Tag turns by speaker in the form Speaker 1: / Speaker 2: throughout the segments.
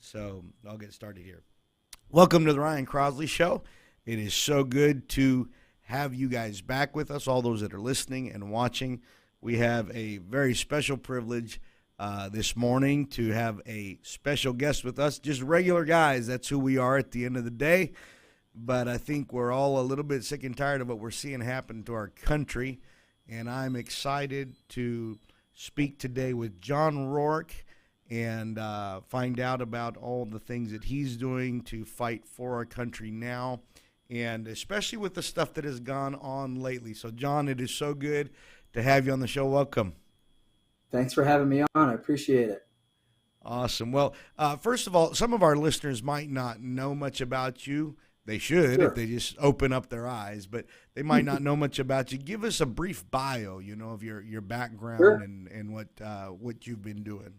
Speaker 1: So I'll get started here. Welcome to the Ryan Crosley Show. It is so good to have you guys back with us, all those that are listening and watching. We have a very special privilege this morning to have a special guest with us. Just regular guys, that's who we are at the end of the day. But I think we're all a little bit sick and tired of what we're seeing happen to our country. And I'm excited to speak today with John Rourke and find out about all the things that he's doing to fight for our country now, and especially with the stuff that has gone on lately. So, John, it is so good to have you on the show. Welcome.
Speaker 2: Thanks for having me on. I appreciate it.
Speaker 1: Awesome. Well, first of all, some of our listeners might not know much about you. They should if they just open up their eyes, but they might not know much about you. Give us a brief bio, of your background and what you've been doing.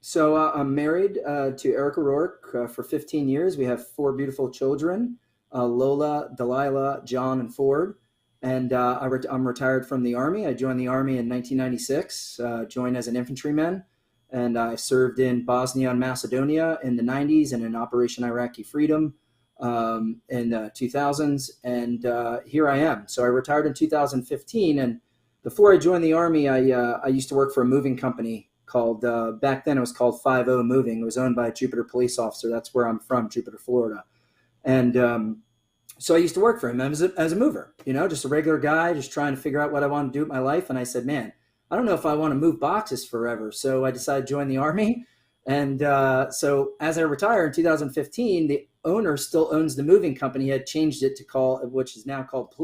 Speaker 2: So I'm married to Erica Rourke for 15 years. We have 4 beautiful children, Lola, Delilah, John, and Ford. And I'm retired from the Army. I joined the Army in 1996, joined as an infantryman. And I served in Bosnia and Macedonia in the 90s and in Operation Iraqi Freedom in the 2000s. And here I am. So I retired in 2015. And before I joined the Army, I used to work for a moving company called, back then it was called 50 Moving. It was owned by a Jupiter police officer. That's where I'm from, Jupiter, Florida. And so I used to work for him as a mover, just a regular guy, just trying to figure out what I want to do with my life. And I said, man, I don't know if I want to move boxes forever. So I decided to join the Army. And so as I retired in 2015, the owner still owns the moving company. He had changed it to which is now called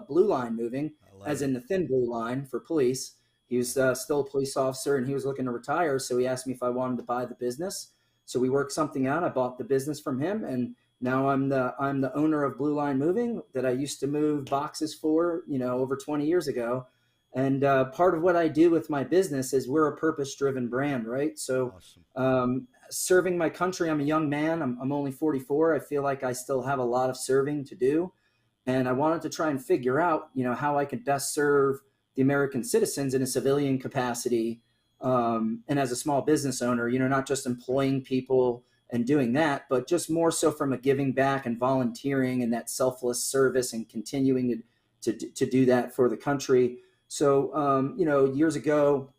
Speaker 2: Blue Line Moving, as in the thin blue line for police. He was still a police officer, and he was looking to retire. So he asked me if I wanted to buy the business. So we worked something out. I bought the business from him, and now I'm the owner of Blue Line Moving that I used to move boxes for, over 20 years ago. And part of what I do with my business is we're a purpose-driven brand, right? So serving my country, I'm a young man. I'm only 44. I feel like I still have a lot of serving to do. And I wanted to try and figure out, how I could best serve the American citizens in a civilian capacity, and as a small business owner, not just employing people and doing that, but just more so from a giving back and volunteering and that selfless service and continuing to do that for the country. So, years ago,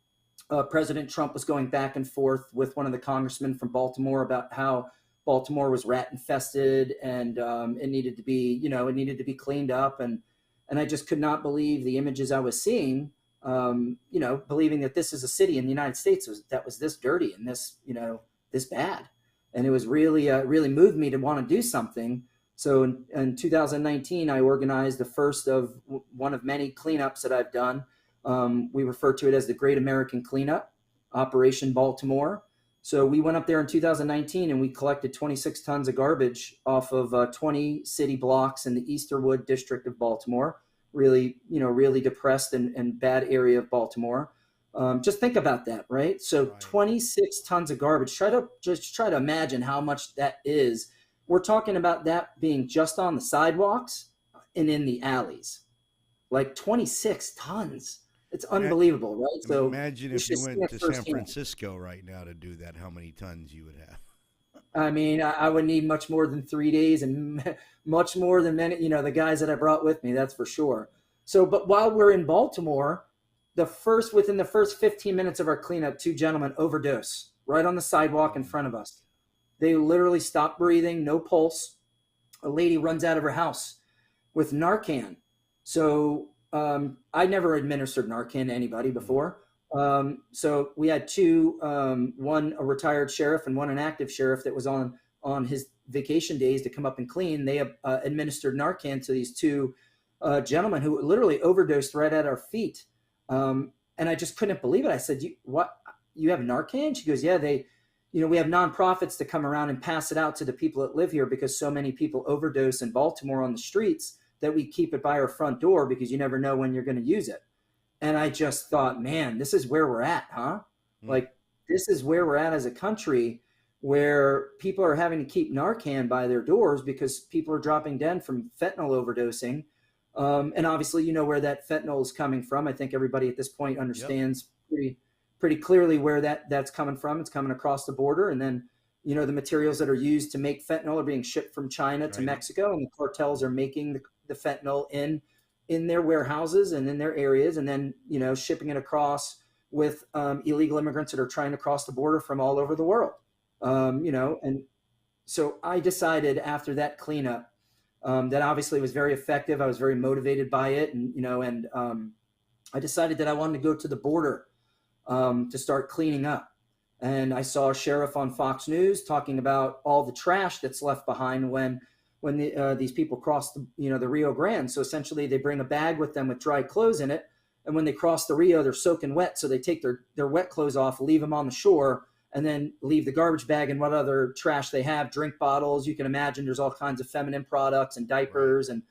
Speaker 2: President Trump was going back and forth with one of the congressmen from Baltimore about how Baltimore was rat infested and it needed to be cleaned up. And I just could not believe the images I was seeing, believing that this is a city in the United States that was this dirty and this bad. And it was really moved me to want to do something. So in 2019, I organized the first of one of many cleanups that I've done. We refer to it as the Great American Cleanup, Operation Baltimore. So we went up there in 2019 and we collected 26 tons of garbage off of 20 city blocks in the Easterwood district of Baltimore, really depressed and bad area of Baltimore. Just think about that, right? So 26 tons of garbage. Try to imagine how much that is. We're talking about that being just on the sidewalks and in the alleys, like 26 tons. It's unbelievable, right?
Speaker 1: So imagine if you went to San Francisco right now to do that, how many tons you would have.
Speaker 2: I mean, I would need much more than 3 days and much more than many, the guys that I brought with me, that's for sure. So, but while we're in Baltimore, within the first 15 minutes of our cleanup, 2 gentlemen overdose right on the sidewalk in front of us. They literally stopped breathing, no pulse. A lady runs out of her house with Narcan. So I never administered Narcan to anybody before. So we had 2, one a retired sheriff and one an active sheriff that was on his vacation days to come up and clean. They administered Narcan to these 2 gentlemen who literally overdosed right at our feet. And I just couldn't believe it. I said, you have Narcan? She goes, yeah, we have nonprofits to come around and pass it out to the people that live here because so many people overdose in Baltimore on the streets that we keep it by our front door because you never know when you're going to use it. And I just thought, man, this is where we're at, huh? Like, this is where we're at as a country where people are having to keep Narcan by their doors because people are dropping dead from fentanyl overdosing. And obviously, where that fentanyl is coming from. I think everybody at this point understands pretty clearly where that's coming from. It's coming across the border. And then the materials that are used to make fentanyl are being shipped from China to
Speaker 1: Right.
Speaker 2: Mexico, and the cartels are making the fentanyl in their warehouses and in their areas, and then shipping it across with illegal immigrants that are trying to cross the border from all over the world. And so I decided after that cleanup that obviously was very effective. I was very motivated by it, and I decided that I wanted to go to the border to start cleaning up. And I saw a sheriff on Fox News talking about all the trash that's left behind when these people cross the Rio Grande. So essentially, they bring a bag with them with dry clothes in it, and when they cross the Rio, they're soaking wet. So they take their wet clothes off, leave them on the shore, and then leave the garbage bag and what other trash they have, drink bottles. You can imagine there's all kinds of feminine products and diapers, and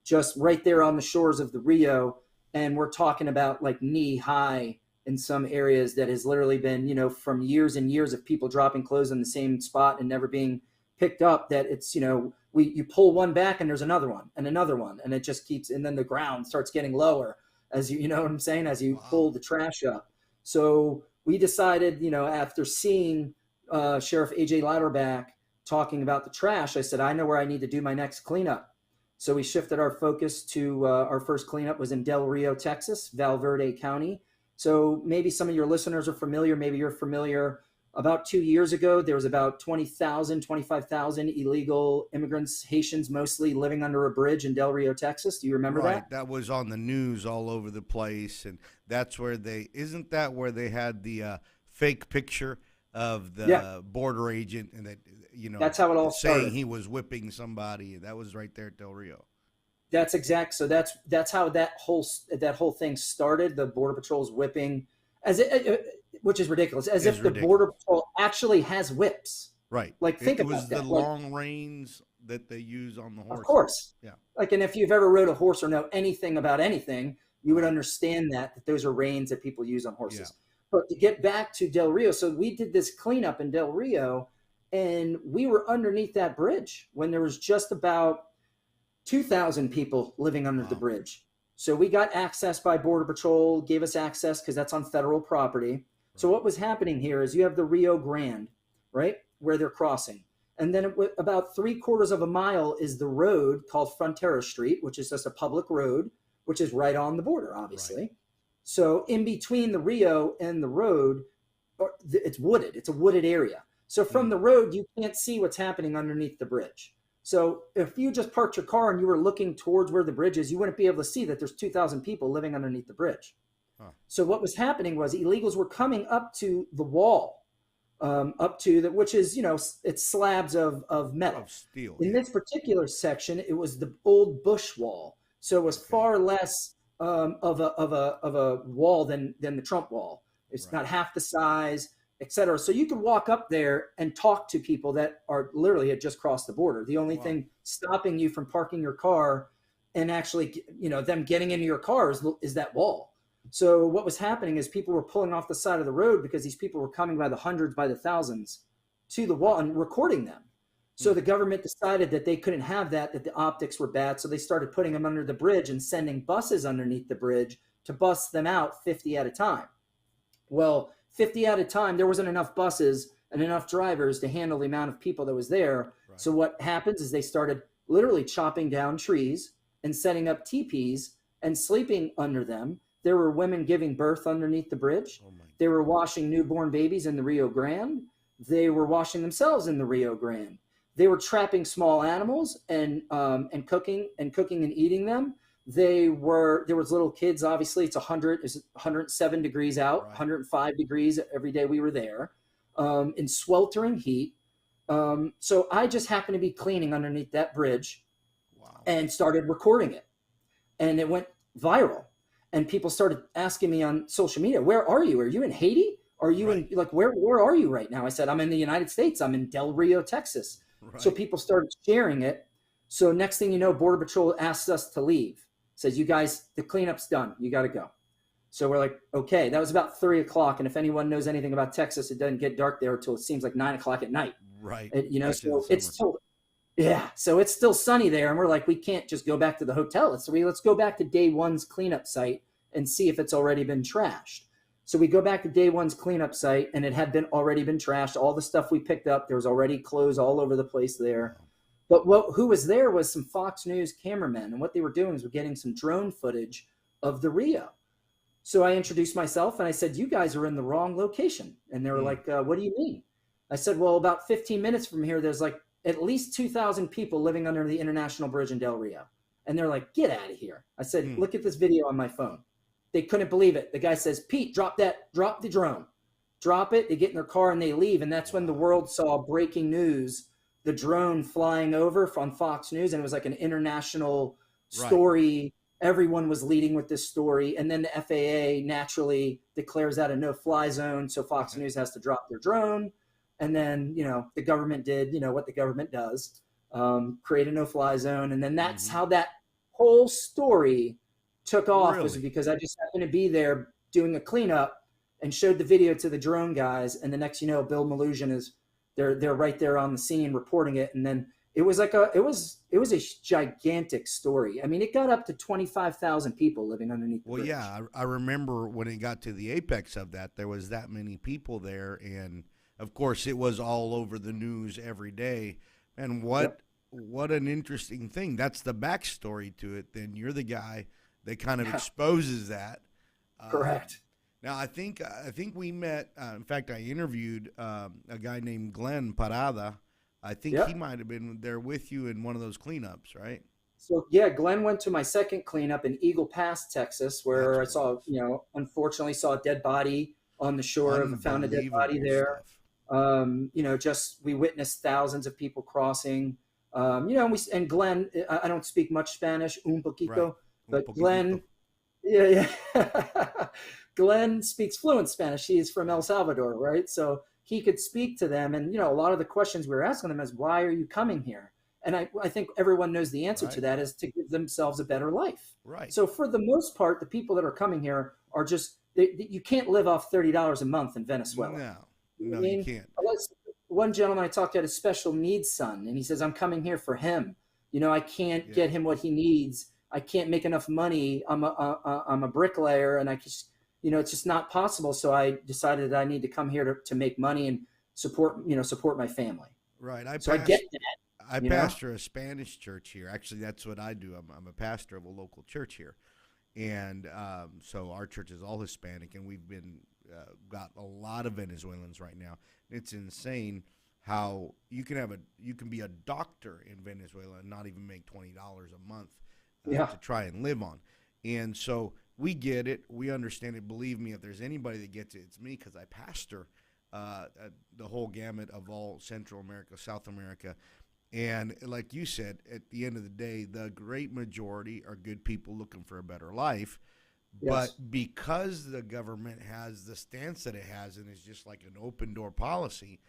Speaker 2: just right there on the shores of the Rio. And we're talking about like knee high in some areas that has literally been, from years and years of people dropping clothes in the same spot and never being picked up, that it's, you pull one back and there's another one, and it just keeps, and then the ground starts getting lower as you know what I'm saying, as you pull the trash up. So we decided, after seeing Sheriff AJ Louderback talking about the trash, I said, I know where I need to do my next cleanup. So we shifted our focus to our first cleanup was in Del Rio, Texas, Valverde County. So maybe some of your listeners are familiar, maybe you're familiar. About 2 years ago, there was about 20,000, 25,000 illegal immigrants, Haitians mostly, living under a bridge in Del Rio, Texas. Do you remember that?
Speaker 1: Right. That was on the news all over the place. And that's where isn't that where they had the fake picture of the border agent and that,
Speaker 2: that's how it all
Speaker 1: saying
Speaker 2: started.
Speaker 1: he was whipping somebody. That was right there at Del Rio.
Speaker 2: That's exact. So that's how that whole thing started. The Border Patrol's whipping, which is ridiculous, as if the Border Patrol actually has whips.
Speaker 1: Right.
Speaker 2: Like think about
Speaker 1: that. It was the
Speaker 2: like,
Speaker 1: long reins that they use on the horse.
Speaker 2: Of course.
Speaker 1: Yeah.
Speaker 2: Like, and if you've ever rode a horse or know anything about anything, you would understand that those are reins that people use on horses. Yeah. But to get back to Del Rio, so we did this cleanup in Del Rio, and we were underneath that bridge when there was just about 2,000 people living under the bridge. So we got access by Border Patrol, gave us access because that's on federal property. Right. So what was happening here is you have the Rio Grande, right, where they're crossing. And then about 3/4 of a mile is the road called Frontera Street, which is just a public road, which is right on the border, obviously. Right. So in between the Rio and the road, it's wooded. It's a wooded area. So from the road, you can't see what's happening underneath the bridge. So if you just parked your car and you were looking towards where the bridge is, you wouldn't be able to see that there's 2,000 people living underneath the bridge. Huh. So what was happening was illegals were coming up to the wall, which is, it's slabs of metal. Of steel. In this particular section, it was the old bush wall. So it was far less of a wall than the Trump wall. It's not half the size, et cetera. So you could walk up there and talk to people that are literally had just crossed the border. The only thing stopping you from parking your car and actually, them getting into your car is that wall. So what was happening is people were pulling off the side of the road because these people were coming by the hundreds, by the thousands to the wall and recording them. So the government decided that they couldn't have that the optics were bad. So they started putting them under the bridge and sending buses underneath the bridge to bus them out 50 at a time. Well, 50 at a time, there wasn't enough buses and enough drivers to handle the amount of people that was there. Right. So what happens is they started literally chopping down trees and setting up teepees and sleeping under them. There were women giving birth underneath the bridge. They were washing newborn babies in the Rio Grande. They were washing themselves in the Rio Grande. They were trapping small animals and cooking and eating them. There was little kids. Obviously, it's 107 degrees out, right. 105 degrees every day we were there, in sweltering heat. So I just happened to be cleaning underneath that bridge, and started recording it, and it went viral. And people started asking me on social media, "Where are you? Are you in Haiti? Are you in where are you right now?" I said, "I'm in the United States. I'm in Del Rio, Texas." Right. So people started sharing it. So next thing you know, Border Patrol asked us to leave. Says, "You guys, the cleanup's done. You got to go." So we're like, okay. That was about 3 o'clock. And if anyone knows anything about Texas, it doesn't get dark there until it seems like 9 o'clock at night.
Speaker 1: Right.
Speaker 2: So it's still, so it's still sunny there. And we're like, we can't just go back to the hotel. Let's go back to day one's cleanup site and see if it's already been trashed. So we go back to day one's cleanup site, and it had already been trashed. All the stuff we picked up, there was already clothes all over the place there.
Speaker 1: Wow.
Speaker 2: But who was there was some Fox News cameramen, and what they were doing is we're getting some drone footage of the Rio. So I introduced myself and I said, "You guys are in the wrong location." And they were like, "What do you mean?" I said, "Well, about 15 minutes from here, there's like at least 2,000 people living under the International Bridge in Del Rio." And they're like, "Get out of here." I said, "Look at this video on my phone." They couldn't believe it. The guy says, "Pete, drop the drone. Drop it." They get in their car and they leave. And that's when the world saw breaking news, the drone flying over on Fox News. And it was like an international story. Right. Everyone was leading with this story. And then the FAA naturally declares that a no-fly zone. So Fox News has to drop their drone. And then, the government did, what the government does, create a no-fly zone. And then that's how that whole story took off. Really? Was because I just happened to be there doing a cleanup and showed the video to the drone guys. And the next, Bill Malusian they're right there on the scene reporting it. And then it was like it was a gigantic story. I mean, it got up to 25,000 people living underneath the bridge.
Speaker 1: Yeah, I remember when it got to the apex of that, there was that many people there. And of course, it was all over the news every day. And what an interesting thing. That's the backstory to it. Then you're the guy that kind of exposes that.
Speaker 2: Correct.
Speaker 1: Now, I think we met. In fact, I interviewed a guy named Glenn Parada. I think he might have been there with you in one of those cleanups, right?
Speaker 2: So, Glenn went to my second cleanup in Eagle Pass, Texas, where I saw, unfortunately saw a dead body on the shore. Found a dead body there. We witnessed thousands of people crossing. And Glenn, I don't speak much Spanish, un poquito, but Glenn, Glenn speaks fluent Spanish. He is from El Salvador, right? So he could speak to them. And, a lot of the questions we were asking them is, why are you coming here? And I think everyone knows the answer to that is to give themselves a better life.
Speaker 1: Right.
Speaker 2: So for the most part, the people that are coming here are just, you can't live off $30 a month in Venezuela.
Speaker 1: No, you can't.
Speaker 2: One gentleman I talked to had a special needs son, and he says, "I'm coming here for him. I can't get him what he needs. I can't make enough money. I'm a bricklayer, and I just, it's just not possible. So I decided that I need to come here to make money and support my family."
Speaker 1: Right.
Speaker 2: I get that.
Speaker 1: I pastor a Spanish church here. Actually, that's what I do. I'm a pastor of a local church here, and so our church is all Hispanic, and we've been got a lot of Venezuelans right now. It's insane how you can be a doctor in Venezuela and not even make $20 a month to try and live on. And so we get it. We understand it. Believe me, if there's anybody that gets it, it's me, because I pastor the whole gamut of all Central America, South America. And like you said, at the end of the day, the great majority are good people looking for a better life. But because the government has the stance that it has, and it's just like an open door policy,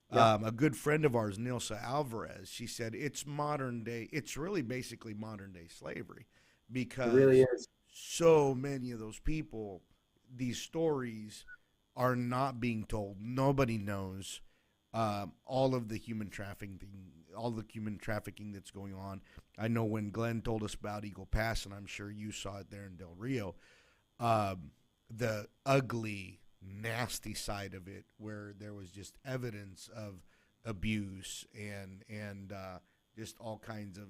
Speaker 1: a good friend of ours, Nilsa Alvarez, she said it's modern day. It's really basically modern day slavery, because
Speaker 2: it really is.
Speaker 1: So many of those people, these stories are not being told. Nobody knows all of the human trafficking that's going on. I know when Glenn told us about Eagle Pass, and I'm sure you saw it there in Del Rio, the ugly, nasty side of it, where there was just evidence of abuse and just all kinds of,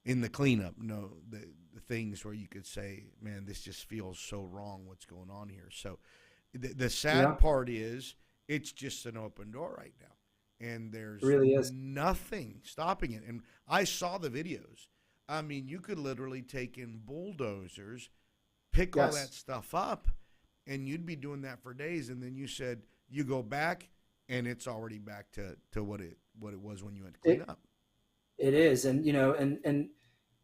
Speaker 1: in the cleanup, the things where you could say, man, this just feels so wrong what's going on here. So the sad part is it's just an open door right now. And there's
Speaker 2: really
Speaker 1: nothing stopping it. And I saw the videos. I mean, you could literally take in bulldozers, pick all that stuff up, and you'd be doing that for days. And then you said you go back, and it's already back to what it was when you went to clean up.
Speaker 2: It is. And, and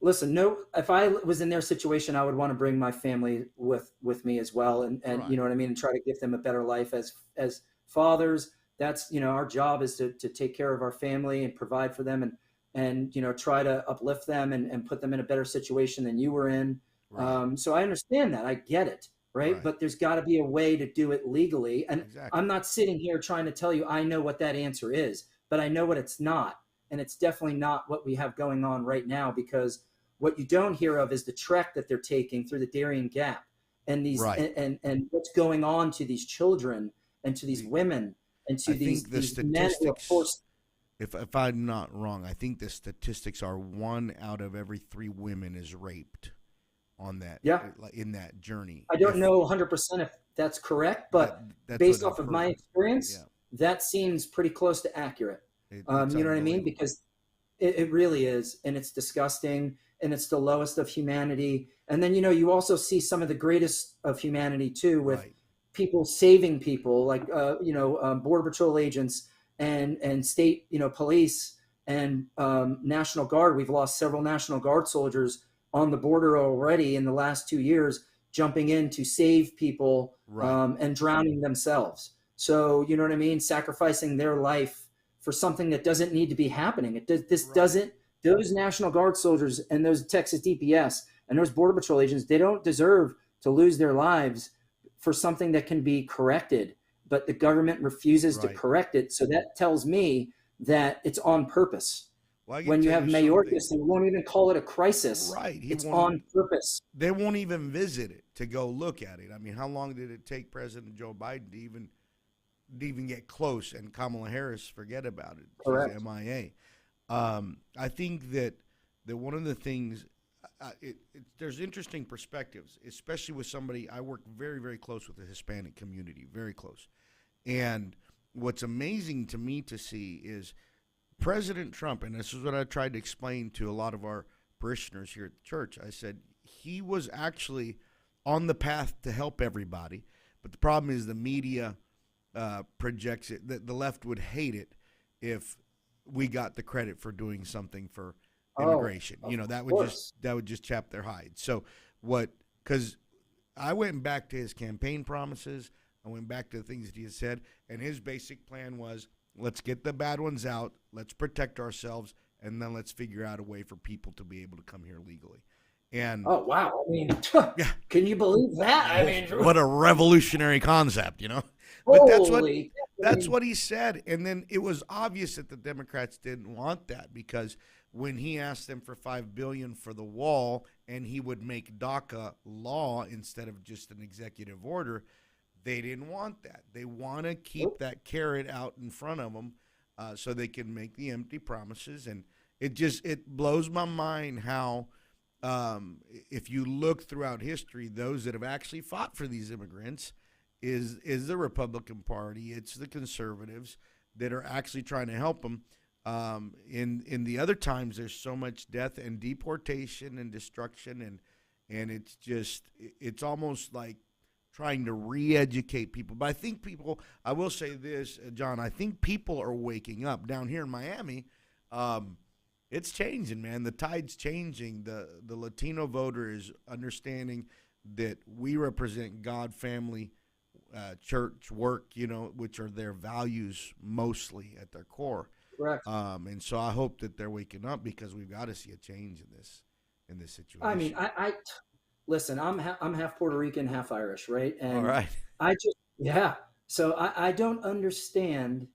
Speaker 2: listen, if I was in their situation, I would want to bring my family with me as well. And you know what I mean? And try to give them a better life as fathers. That's, our job is to take care of our family and provide for them and try to uplift them and put them in a better situation than you were in. Right. So I understand that. I get it. Right. But there's got to be a way to do it legally. And I'm not sitting here trying to tell you I know what that answer is, but I know what it's not. And it's definitely not what we have going on right now, because what you don't hear of is the trek that they're taking through the Darien Gap. and these
Speaker 1: Right.
Speaker 2: and what's going on to these children and to these
Speaker 1: The
Speaker 2: women and
Speaker 1: I
Speaker 2: to
Speaker 1: think the
Speaker 2: these men who are
Speaker 1: statistics,
Speaker 2: forced.
Speaker 1: if I'm not wrong, I think the statistics are 1 out of every 3 women is raped on that
Speaker 2: Yeah,
Speaker 1: in that journey.
Speaker 2: I don't
Speaker 1: If
Speaker 2: know 100% if that's correct,
Speaker 1: that
Speaker 2: but
Speaker 1: that's what
Speaker 2: based
Speaker 1: I've
Speaker 2: off of my
Speaker 1: heard.
Speaker 2: experience,
Speaker 1: Yeah,
Speaker 2: that seems pretty close to accurate.
Speaker 1: it's
Speaker 2: You know what I mean?
Speaker 1: unbelievable.
Speaker 2: Because it really is, and it's disgusting, and it's the lowest of humanity. And then you also see some of the greatest of humanity too, with
Speaker 1: Right.
Speaker 2: people saving people, like border patrol agents and state police and National Guard. We've lost several National Guard soldiers on the border already in the last 2 years, jumping in to save people
Speaker 1: Right.
Speaker 2: and drowning themselves. So you know what I mean, sacrificing their life for something that doesn't need to be happening. This
Speaker 1: Right.
Speaker 2: doesn't. Those National Guard soldiers and those Texas DPS and those Border Patrol agents, they don't deserve to lose their lives for something that can be corrected, but the government refuses to
Speaker 1: Right.
Speaker 2: correct it. So that tells me that it's on purpose.
Speaker 1: Well, I can
Speaker 2: When you
Speaker 1: tell
Speaker 2: have
Speaker 1: you something.
Speaker 2: Mayorkas, they won't even call it a crisis.
Speaker 1: Right. He
Speaker 2: It's
Speaker 1: won't.
Speaker 2: on purpose.
Speaker 1: They won't even visit it to go look at it. I mean, how long did it take President Joe Biden to even get close? And Kamala Harris, forget about it. She's
Speaker 2: Correct.
Speaker 1: MIA. I think that one of the things, there's interesting perspectives, especially with somebody. I work very, very close with the Hispanic community, very close. And what's amazing to me to see is President Trump, and this is what I tried to explain to a lot of our parishioners here at the church. I said he was actually on the path to help everybody, but the problem is the media projects it. The left would hate it if we got the credit for doing something for
Speaker 2: Oh,
Speaker 1: immigration.
Speaker 2: of
Speaker 1: That would just
Speaker 2: course.
Speaker 1: chap their hide. So what? Because I went back to his campaign promises. I went back to the things that he had said, and his basic plan was, let's get the bad ones out, let's protect ourselves, and then let's figure out a way for people to be able to come here legally. And
Speaker 2: Oh wow. I mean,
Speaker 1: yeah,
Speaker 2: can you believe that? I mean,
Speaker 1: what a revolutionary concept. But
Speaker 2: holy. I
Speaker 1: that's
Speaker 2: mean,
Speaker 1: what he said, and then it was obvious that the Democrats didn't want that, because when he asked them for $5 billion for the wall, and he would make DACA law instead of just an executive order, they didn't want that. They want to keep
Speaker 2: nope.
Speaker 1: that carrot out in front of them, so they can make the empty promises. And it blows my mind how, if you look throughout history, those that have actually fought for these immigrants is the Republican Party. It's the conservatives that are actually trying to help them. In the other times, there's so much death and deportation and destruction, and it's almost like trying to re-educate people. But I think people, I will say this, John, I think people are waking up down here in Miami. It's changing, man. The tide's changing. The Latino voter is understanding that we represent God, family, church, work, which are their values mostly at their core.
Speaker 2: Correct.
Speaker 1: And so I hope that they're waking up, because we've got to see a change in this
Speaker 2: I mean,
Speaker 1: situation.
Speaker 2: I listen. I'm half Puerto Rican, half Irish, right?
Speaker 1: All
Speaker 2: And
Speaker 1: right.
Speaker 2: I just yeah. So I don't understand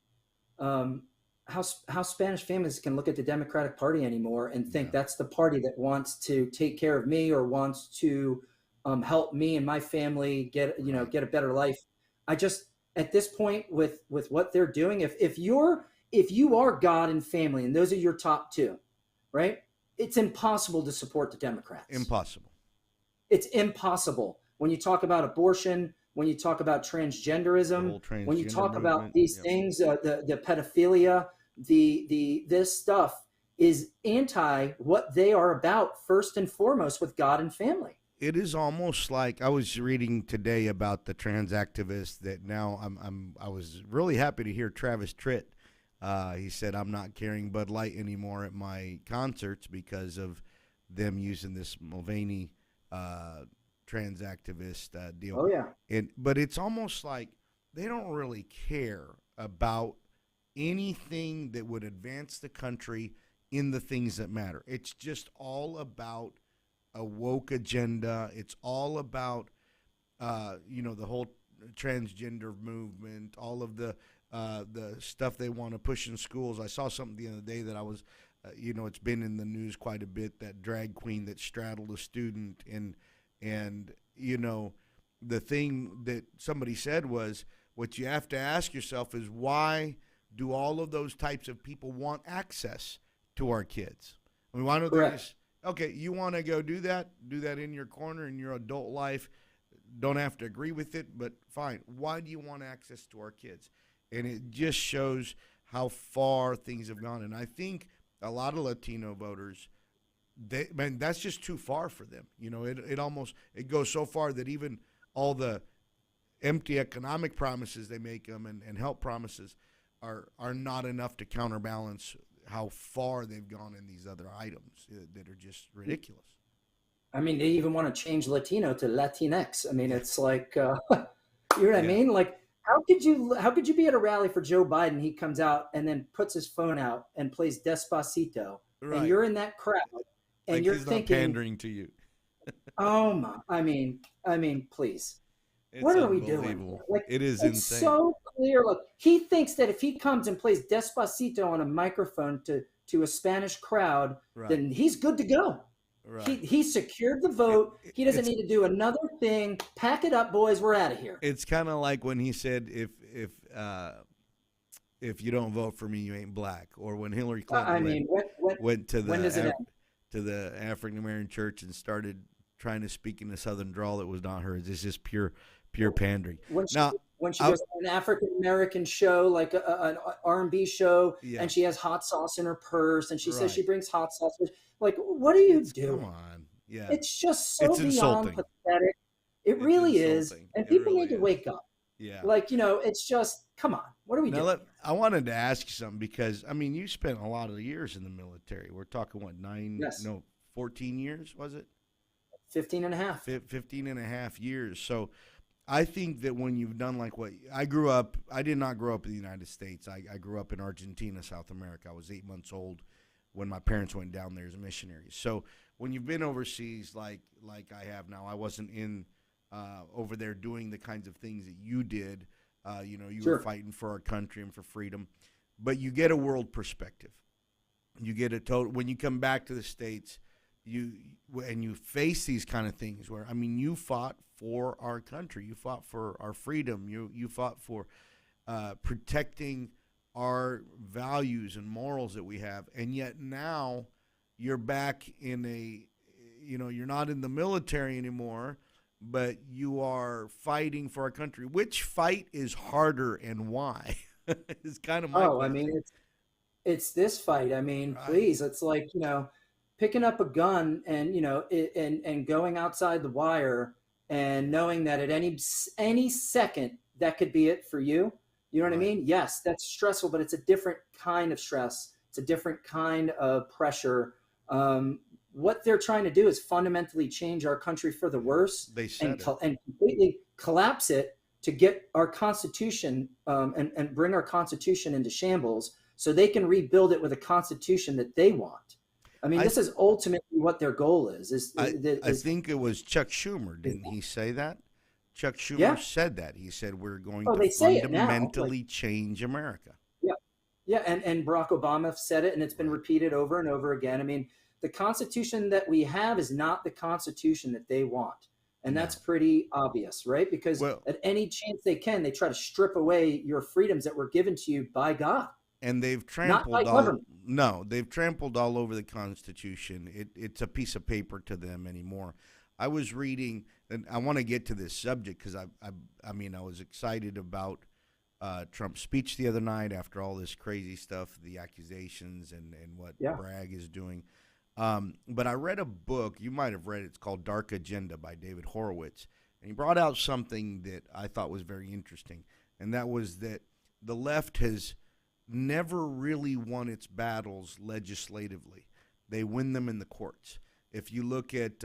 Speaker 2: um, how Spanish families can look at the Democratic Party anymore and think
Speaker 1: Yeah.
Speaker 2: that's the party that wants to take care of me or wants to help me and my family
Speaker 1: Right.
Speaker 2: get a better life. I just at this point with what they're doing, if you are God and family and those are your top two, right? It's impossible to support the Democrats.
Speaker 1: Impossible.
Speaker 2: It's impossible. When you talk about abortion, when you talk about
Speaker 1: The
Speaker 2: transgenderism,
Speaker 1: whole
Speaker 2: when you
Speaker 1: transgender
Speaker 2: talk about
Speaker 1: movement.
Speaker 2: these
Speaker 1: Yep.
Speaker 2: things, the pedophilia, the this stuff is anti what they are about first and foremost with God and family.
Speaker 1: It is almost like I was reading today about the trans activists that now I was really happy to hear Travis Tritt. He said, I'm not carrying Bud Light anymore at my concerts because of them using this Mulvaney trans activist deal.
Speaker 2: Oh yeah,
Speaker 1: But it's almost like they don't really care about anything that would advance the country in the things that matter. It's just all about a woke agenda. It's all about, the whole transgender movement, all of the stuff they want to push in schools. I saw something the other day that I was, it's been in the news quite a bit, that drag queen that straddled a student, and the thing that somebody said was, what you have to ask yourself is, why do all of those types of people want access to our kids? I mean, why don't they just, okay, you want to go do that in your corner in your adult life, don't have to agree with it, but fine. Why do you want access to our kids? And it just shows how far things have gone. And I think a lot of Latino voters, that's just too far for them. You know, it goes so far that even all the empty economic promises they make them and help promises are not enough to counterbalance how far they've gone in these other items that are just ridiculous.
Speaker 2: I mean, they even want to change Latino to Latinx. I mean, it's like, you know what I mean? Like, how could you be at a rally for Joe Biden? He comes out and then puts his phone out and plays Despacito, and you're in that crowd, and
Speaker 1: like
Speaker 2: you're
Speaker 1: he's
Speaker 2: thinking,
Speaker 1: not pandering to you.
Speaker 2: oh my! I mean, please,
Speaker 1: It's
Speaker 2: what are we doing? Like,
Speaker 1: it is
Speaker 2: it's
Speaker 1: insane.
Speaker 2: so clear. Like, he thinks that if he comes and plays Despacito on a microphone to a Spanish crowd, then he's good to go. Right. He secured the vote. He doesn't need to do another thing. Pack it up, boys. We're out of here.
Speaker 1: It's kind of like when he said, if you don't vote for me, you ain't black. Or when Hillary Clinton went to the African American church and started trying to speak in a Southern drawl that was not hers. It's just pure pandering.
Speaker 2: When she goes to an African American show, like an R&B show, and she has hot sauce in her purse, and she says she brings hot sauce. Like, what are you doing?
Speaker 1: Come on. Yeah.
Speaker 2: It's just so beyond pathetic. It really is. And people need to wake up.
Speaker 1: Yeah.
Speaker 2: Like, you know, it's just, come on. What are we doing?
Speaker 1: I wanted to ask you something because, I mean, you spent a lot of years in the military. We're talking, 14 years, was it?
Speaker 2: 15 and a half.
Speaker 1: 15 and a half years. So I think that when you've done like what I did not grow up in the United States. I grew up in Argentina, South America. I was 8 months old when my parents went down there as missionaries. So when you've been overseas, like I have now, I wasn't in over there doing the kinds of things that you did. You were fighting for our country and for freedom, but you get a world perspective. You get when you come back to the States, you face these kind of things where, I mean, you fought for our country, you fought for our freedom, you fought for protecting our values and morals that we have, and yet now you're back in you're not in the military anymore, but you are fighting for our country. Which fight is harder and why? It's kind of my question.
Speaker 2: I mean, it's this fight. I mean, please, it's like, picking up a gun and, and going outside the wire and knowing that at any second that could be it for you. You know what I mean? Yes, that's stressful, but it's a different kind of stress. It's a different kind of pressure. What they're trying to do is fundamentally change our country for the worse and completely collapse it to get our Constitution and bring our Constitution into shambles so they can rebuild it with a Constitution that they want. I mean, this is ultimately what their goal is.
Speaker 1: I think it was Chuck Schumer, didn't he say that? Chuck Schumer said that. He said we're going to fundamentally change America.
Speaker 2: Yeah, and Barack Obama said it, and it's been repeated over and over again. I mean, the Constitution that we have is not the Constitution that they want. And that's pretty obvious, right? Because at any chance they can, they try to strip away your freedoms that were given to you by God.
Speaker 1: And they've trampled they've trampled all over the Constitution. It's a piece of paper to them anymore. I was reading, and I want to get to this subject because I was excited about Trump's speech the other night after all this crazy stuff, the accusations and what Bragg is doing. But I read a book, you might have read it, it's called Dark Agenda by David Horowitz. And he brought out something that I thought was very interesting, and that was that the left has never really won its battles legislatively. They win them in the courts. If you look at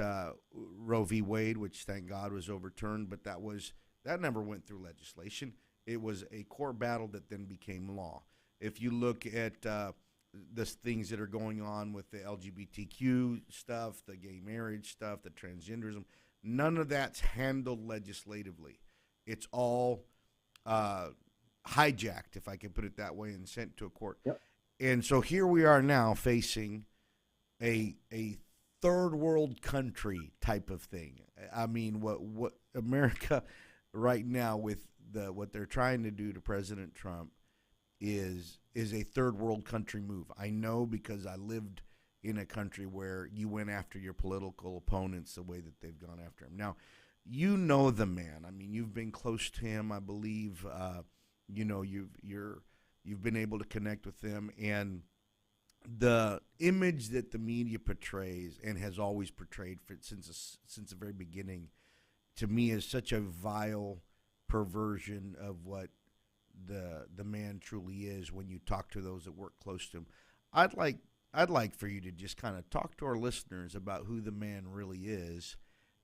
Speaker 1: Roe v. Wade, which thank God was overturned, but that never went through legislation. It was a court battle that then became law. If you look at the things that are going on with the LGBTQ stuff, the gay marriage stuff, the transgenderism, none of that's handled legislatively. It's all hijacked, if I can put it that way, and sent to a court.
Speaker 2: Yep.
Speaker 1: And so here we are now facing a third world country type of thing. I mean, America right now with what they're trying to do to President Trump is a third world country move. I know because I lived in a country where you went after your political opponents the way that they've gone after him. Now, you know the man. I mean, you've been close to him, I believe. You've been able to connect with him, and the image that the media portrays and has always portrayed since the very beginning, to me, is such a vile perversion of what the man truly is. When you talk to those that work close to him, I'd like for you to just kind of talk to our listeners about who the man really is,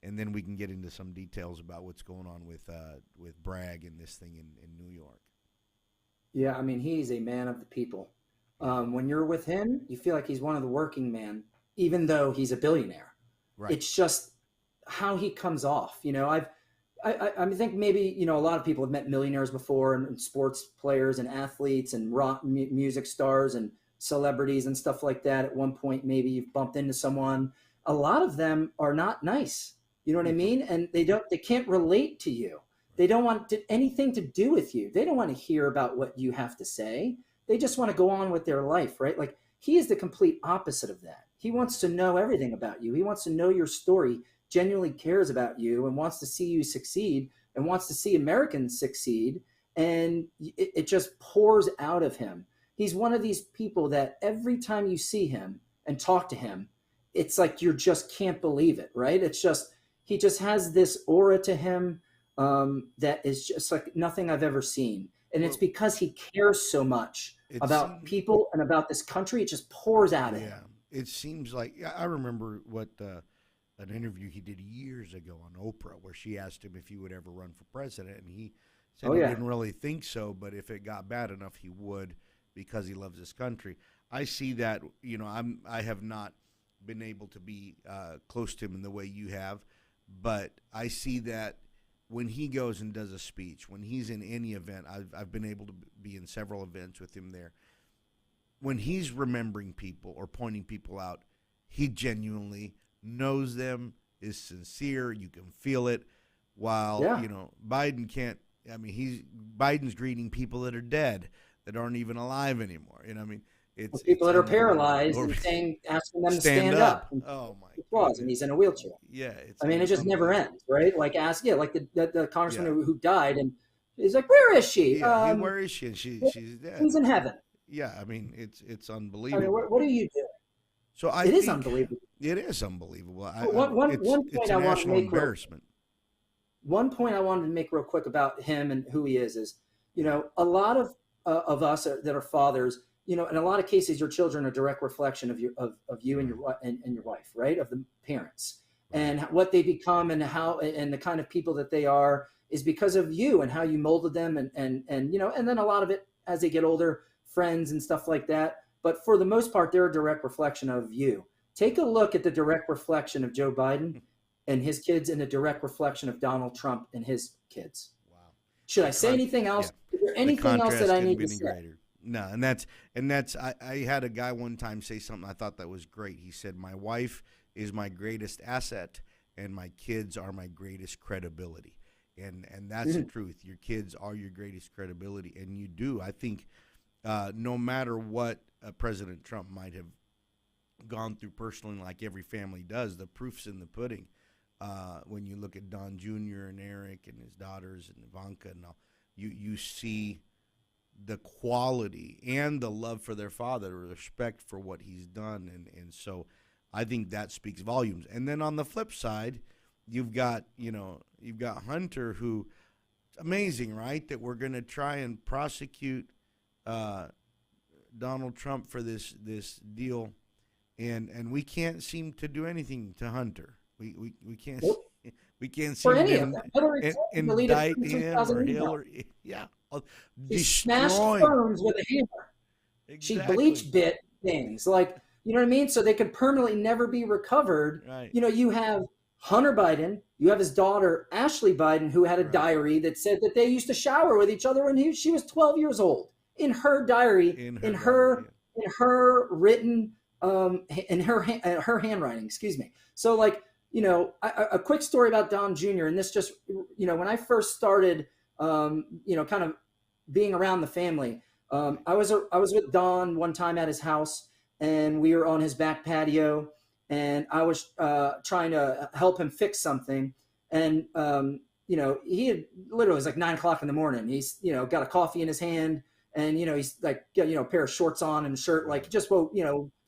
Speaker 1: and then we can get into some details about what's going on with Bragg and this thing in New York.
Speaker 2: Yeah, I mean, he's a man of the people. When you're with him, you feel like he's one of the working man, even though he's a billionaire.
Speaker 1: Right.
Speaker 2: It's just how he comes off. I think maybe, a lot of people have met millionaires before, and sports players and athletes and rock music stars and celebrities and stuff like that. At one point, maybe you've bumped into someone. A lot of them are not nice. You know what I mean? And they can't relate to you. They don't want anything to do with you. They don't want to hear about what you have to say. They just want to go on with their life, right? Like, he is the complete opposite of that. He wants to know everything about you. He wants to know your story, genuinely cares about you, and wants to see you succeed, and wants to see Americans succeed. And it just pours out of him. He's one of these people that every time you see him and talk to him, it's like you just can't believe it, right? It's just, he just has this aura to him that is just like nothing I've ever seen. And it's because he cares so much about people and about this country. It just pours out of him.
Speaker 1: It seems like, I remember an interview he did years ago on Oprah, where she asked him if he would ever run for president, and he said he didn't really think so, but if it got bad enough, he would, because he loves this country. I see that. I have not been able to be close to him in the way you have, but I see that when he goes and does a speech, when he's in any event, I've been able to be in several events with him there. When he's remembering people or pointing people out, he genuinely knows them, is sincere. You can feel it. While Biden can't. I mean, Biden's greeting people that are dead, that aren't even alive anymore. It's
Speaker 2: people that are paralyzed and asking them to stand up.
Speaker 1: Oh my
Speaker 2: God! And he's in a wheelchair.
Speaker 1: Yeah,
Speaker 2: it just never ends, right? Like like the congressman who died, and he's like, "Where is she?
Speaker 1: Where is she?" And she's dead.
Speaker 2: She's in heaven.
Speaker 1: Yeah, it's unbelievable.
Speaker 2: I mean, what are you doing?
Speaker 1: So
Speaker 2: it is unbelievable.
Speaker 1: It is unbelievable.
Speaker 2: It's a national
Speaker 1: embarrassment.
Speaker 2: One point I wanted to make real quick about him and who he is a lot of us that are fathers, in a lot of cases, your children are a direct reflection of you and your wife, right? Of the parents, and what they become and how and the kind of people that they are is because of you and how you molded them, and then a lot of it as they get older, friends and stuff like that. But for the most part, they're a direct reflection of you. Take a look at the direct reflection of Joe Biden and his kids, and the direct reflection of Donald Trump and his kids. Wow. Should I say anything else? Yeah. Is there anything else that I need to say? Greater.
Speaker 1: No, and that's I had a guy one time say something I thought that was great. He said, "My wife is my greatest asset, and my kids are my greatest credibility." And that's the truth. Your kids are your greatest credibility, and you do. I think no matter what President Trump might have gone through personally, like every family does, the proof's in the pudding. When you look at Don Jr. and Eric and his daughters and Ivanka and all, you see the quality and the love for their father, the respect for what he's done, and so I think that speaks volumes. And then on the flip side, you've got Hunter, who, it's amazing, right? That we're going to try and prosecute Donald Trump for this deal, and we can't seem to do anything to Hunter. We can't we can't seem to indict him or Hillary. Yeah,
Speaker 2: she smashed phones with a hammer. Exactly. She bleach bit things, like, you know what I mean? So they could permanently never be recovered.
Speaker 1: Right.
Speaker 2: You have Hunter Biden, you have his daughter, Ashley Biden, who had a diary that said that they used to shower with each other when she was 12 years old. In her diary, in her written, in her handwriting, excuse me. So, like, a quick story about Don Jr. And this just, when I first started, kind of being around the family, I was with Don one time at his house, and we were on his back patio, and I was trying to help him fix something, and he had literally, it was like 9 o'clock in the morning. He's got a coffee in his hand, and he's like a pair of shorts on and a shirt, like just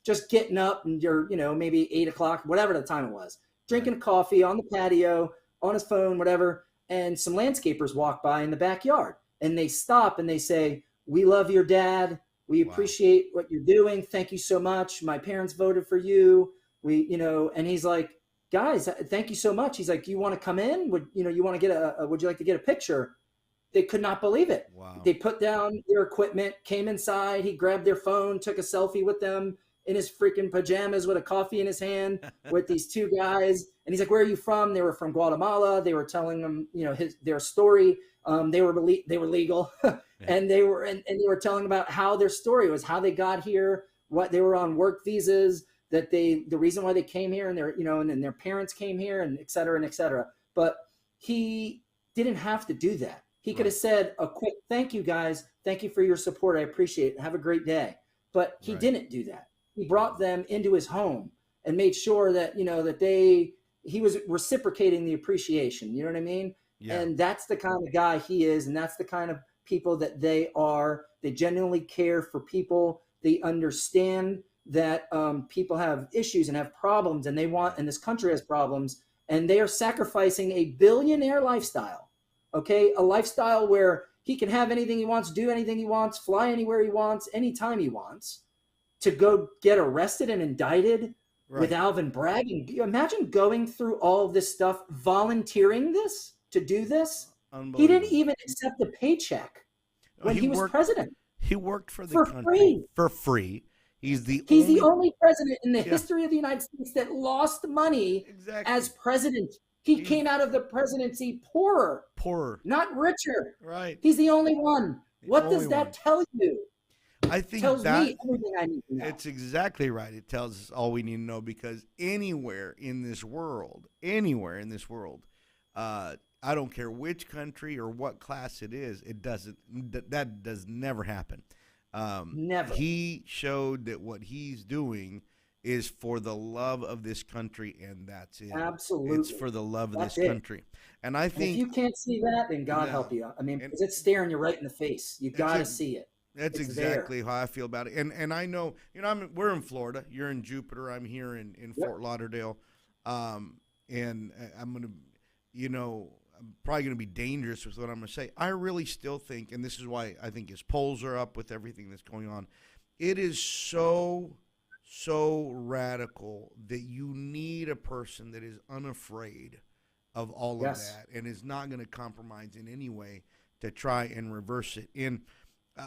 Speaker 2: just getting up, and you're maybe 8 o'clock, whatever the time it was, drinking coffee on the patio, on his phone, whatever. And some landscapers walk by in the backyard, and they stop and they say, "We love your dad. We appreciate what you're doing. Thank you so much. My parents voted for you." And he's like, "Guys, thank you so much." He's like, "You want to come in? Would you want to get would you like to get a picture?" They could not believe it.
Speaker 1: Wow.
Speaker 2: They put down their equipment, came inside. He grabbed their phone, took a selfie with them in his freaking pajamas with a coffee in his hand with these two guys. And he's like, "Where are you from?" They were from Guatemala. They were telling him, their story. They were legal, and they were telling about how their story was, how they got here, what they were on work visas, that the reason why they came here, and and then their parents came here, and et cetera and et cetera. But he didn't have to do that. He could have said a quick, "Thank you guys. Thank you for your support. I appreciate it. Have a great day." But he didn't do that. He brought them into his home and made sure that, he was reciprocating the appreciation. You know what I mean? Yeah. And that's the kind of guy he is. And that's the kind of people that they are. They genuinely care for people. They understand that people have issues and have problems, and and this country has problems, and they are sacrificing a billionaire lifestyle. Okay. A lifestyle where he can have anything he wants, do anything he wants, fly anywhere he wants, anytime he wants, to go get arrested and indicted with Alvin Bragg. And imagine going through all of this stuff, volunteering to do this. He didn't even accept a paycheck when he was president.
Speaker 1: He worked for the country for free. He's the
Speaker 2: only president in the history of the United States that lost money as president. He came out of the presidency poorer, not richer.
Speaker 1: Right.
Speaker 2: He's the only one. What does that tell you?
Speaker 1: I think
Speaker 2: tells me everything I need to know.
Speaker 1: It's exactly right. It tells us all we need to know, because anywhere in this world, I don't care which country or what class it is, that does never happen.
Speaker 2: Never.
Speaker 1: He showed that what he's doing is for the love of this country, and that's it.
Speaker 2: Absolutely.
Speaker 1: It's for the love of this country. And I think,
Speaker 2: if you can't see that, then God help you. I mean, because it's staring you right in the face. You got to see it.
Speaker 1: That's exactly how I feel about it. And I know, we're in Florida. You're in Jupiter. I'm here in Fort Lauderdale. And I'm going to, I'm probably going to be dangerous with what I'm going to say. I really still think, and this is why I think his polls are up with everything that's going on, it is so radical that you need a person that is unafraid of all of that and is not going to compromise in any way to try and reverse it. And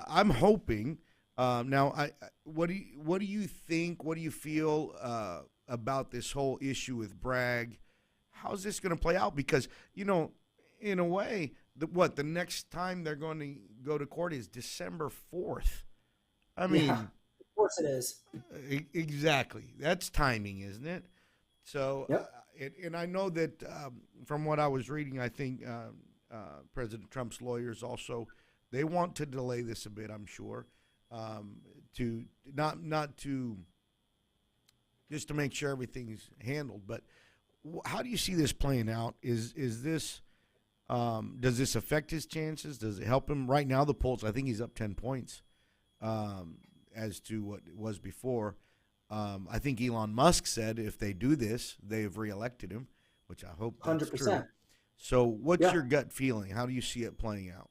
Speaker 1: I'm hoping now. What do you think? What do you feel about this whole issue with Bragg? How's this going to play out? Because in a way, the next time they're going to go to court is December 4th. I mean,
Speaker 2: of course it is.
Speaker 1: Exactly. That's timing, isn't it? So, and I know that from what I was reading, I think President Trump's lawyers also. They want to delay this a bit, I'm sure, to not to just to make sure everything's handled. But how do you see this playing out? Is this does this affect his chances? Does it help him? Right now, the polls, I think he's up 10 points as to what it was before. I think Elon Musk said if they do this, they've reelected him, which I hope that's 100%. True. So what's your gut feeling? How do you see it playing out?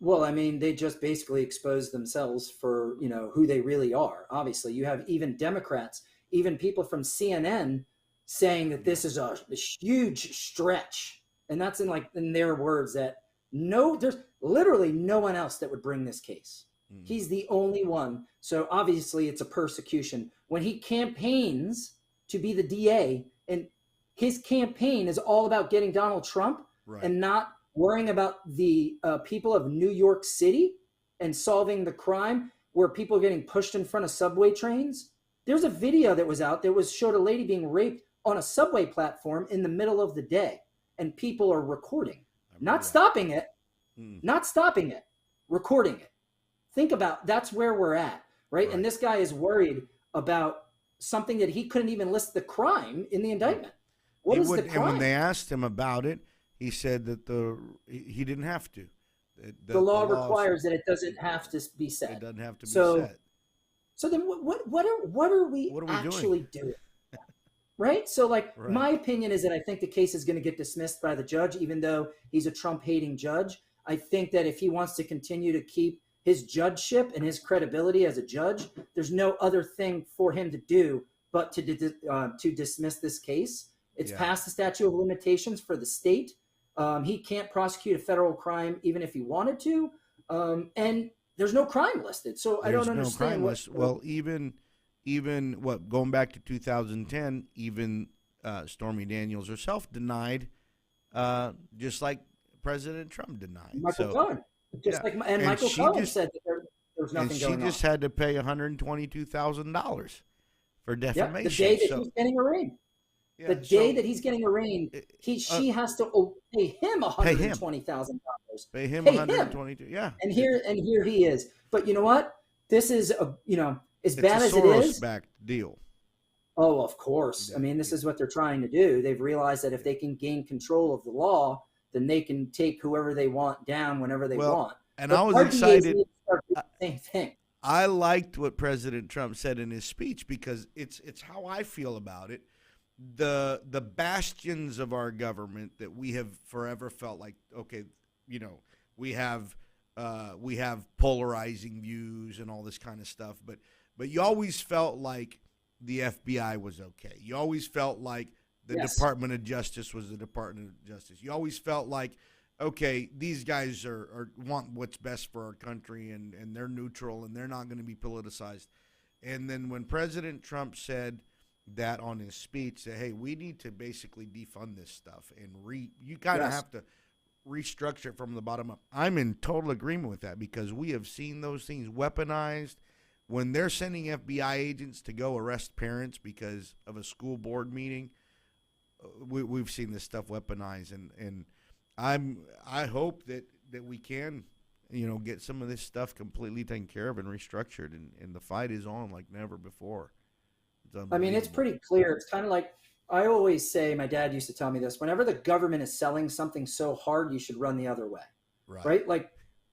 Speaker 2: Well, I mean, they just basically exposed themselves for, who they really are. Obviously, you have even Democrats, even people from CNN saying that this is a huge stretch. And that's in their words that there's literally no one else that would bring this case. Mm-hmm. He's the only one. So obviously it's a persecution. When he campaigns to be the DA, and his campaign is all about getting Donald Trump and not worrying about the people of New York City and solving the crime where people are getting pushed in front of subway trains. There's a video that was out that showed a lady being raped on a subway platform in the middle of the day, and people are recording, not
Speaker 1: that.
Speaker 2: stopping it, not stopping it, recording it. Think about, that's where we're at, right? And this guy is worried about something that he couldn't even list the crime in the indictment. What is the crime?
Speaker 1: And when they asked him about it, he said that he didn't have to.
Speaker 2: The law requires that it doesn't have to be said.
Speaker 1: It doesn't have to be said.
Speaker 2: So then what are we actually doing? Right? So my opinion is that I think the case is going to get dismissed by the judge, even though he's a Trump-hating judge. I think that if he wants to continue to keep his judgeship and his credibility as a judge, there's no other thing for him to do but to dismiss this case. It's past the statute of limitations for the state. He can't prosecute a federal crime even if he wanted to. And there's no crime listed. So I don't understand.
Speaker 1: Well, even going back to 2010, even Stormy Daniels herself denied, just like President Trump denied.
Speaker 2: Michael Cohen. Michael Cohen said that there was nothing going on.
Speaker 1: She just had to pay $122,000 for defamation.
Speaker 2: The day that he's getting arraigned. The day that he's getting arraigned, she has to pay him $120,000.
Speaker 1: Pay him $122,000. Yeah.
Speaker 2: And here he is. But you know what? This is as bad as it is.
Speaker 1: Soros-backed deal.
Speaker 2: Oh, of course. I mean, this is what they're trying to do. They've realized that if they can gain control of the law, then they can take whoever they want down whenever they want.
Speaker 1: And I was excited.
Speaker 2: Same thing.
Speaker 1: I liked what President Trump said in his speech because it's how I feel about it. The bastions of our government that we have forever felt like, okay, we have polarizing views and all this kind of stuff, but you always felt like the FBI was okay. You always felt like the Department of Justice was the Department of Justice. You always felt like, okay, these guys are want what's best for our country and they're neutral and they're not going to be politicized. And then when President Trump said that on his speech, that, hey, we need to basically defund this stuff and you kind of have to restructure it from the bottom up. I'm in total agreement with that because we have seen those things weaponized. When they're sending FBI agents to go arrest parents because of a school board meeting, we've seen this stuff weaponized, and I hope that we can, get some of this stuff completely taken care of and restructured, and the fight is on like never before.
Speaker 2: I mean, it's pretty clear. It's kind of like I always say, my dad used to tell me this, whenever the government is selling something so hard, you should run the other way, right? Like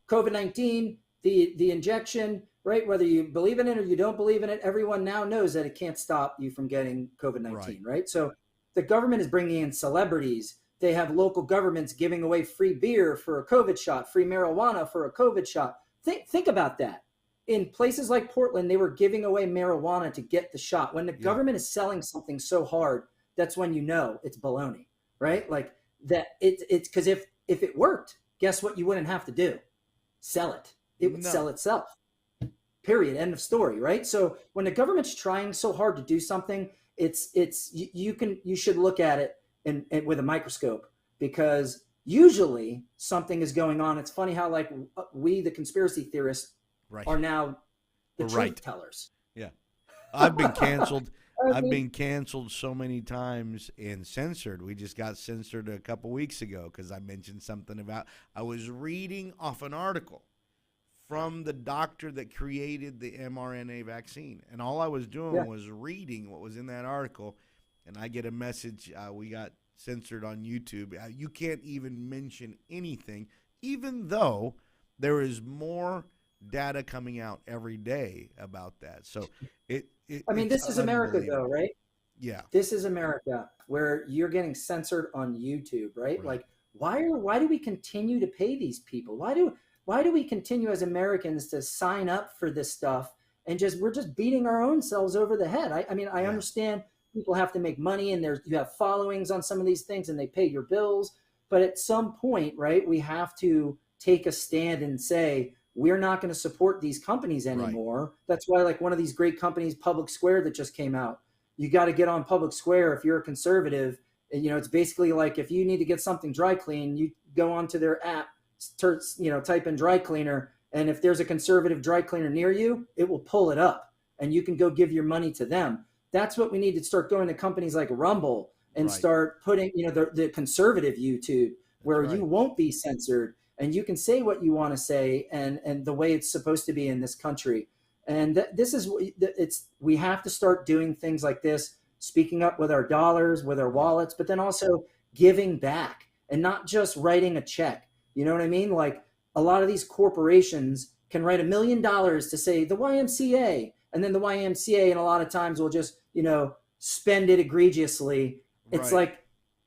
Speaker 2: COVID-19, the injection, right? Whether you believe in it or you don't believe in it, everyone now knows that it can't stop you from getting COVID-19, right? So the government is bringing in celebrities. They have local governments giving away free beer for a COVID shot, free marijuana for a COVID shot. Think about that. In places like Portland, they were giving away marijuana to get the shot. When the government is selling something so hard, that's when it's baloney, right? Like that. It's because if it worked, guess what? You wouldn't have to do sell it. It would sell itself. Period. End of story. Right. So when the government's trying so hard to do something, you should look at it and with a microscope, because usually something is going on. It's funny how we, the conspiracy theorists, are now the truth tellers. Yeah.
Speaker 1: I've been canceled. I've been canceled so many times and censored. We just got censored a couple weeks ago because I mentioned something about, I was reading off an article from the doctor that created the mRNA vaccine. And all I was doing was reading what was in that article. And I get a message, we got censored on YouTube. You can't even mention anything, even though there is more data coming out every day about that. So
Speaker 2: this is America though, right?
Speaker 1: Yeah.
Speaker 2: This is America where you're getting censored on YouTube, right? Like why do we continue to pay these people? Why do we continue as Americans to sign up for this stuff and we're just beating our own selves over the head? I understand people have to make money and you have followings on some of these things and they pay your bills, but at some point, right, we have to take a stand and say, we're not going to support these companies anymore. Right. That's why one of these great companies, Public Square, that just came out, you got to get on Public Square if you're a conservative. And, it's basically like if you need to get something dry clean, you go onto their app, type in dry cleaner. And if there's a conservative dry cleaner near you, it will pull it up and you can go give your money to them. That's what we need to start going to companies like Rumble and
Speaker 1: Right.
Speaker 2: start putting, the conservative YouTube,
Speaker 1: That's
Speaker 2: where you
Speaker 1: right.
Speaker 2: won't be censored and you can say what you want to say, and the way it's supposed to be in this country. And this is it's we have to start doing things like this, speaking up with our dollars, with our
Speaker 1: Yeah.
Speaker 2: wallets, but then also giving back and not just writing a check. You know what I mean? Like, a lot of these corporations can write $1 million to say the YMCA, and then the YMCA, and a lot of times will just, spend it egregiously. It's
Speaker 1: Right.
Speaker 2: like,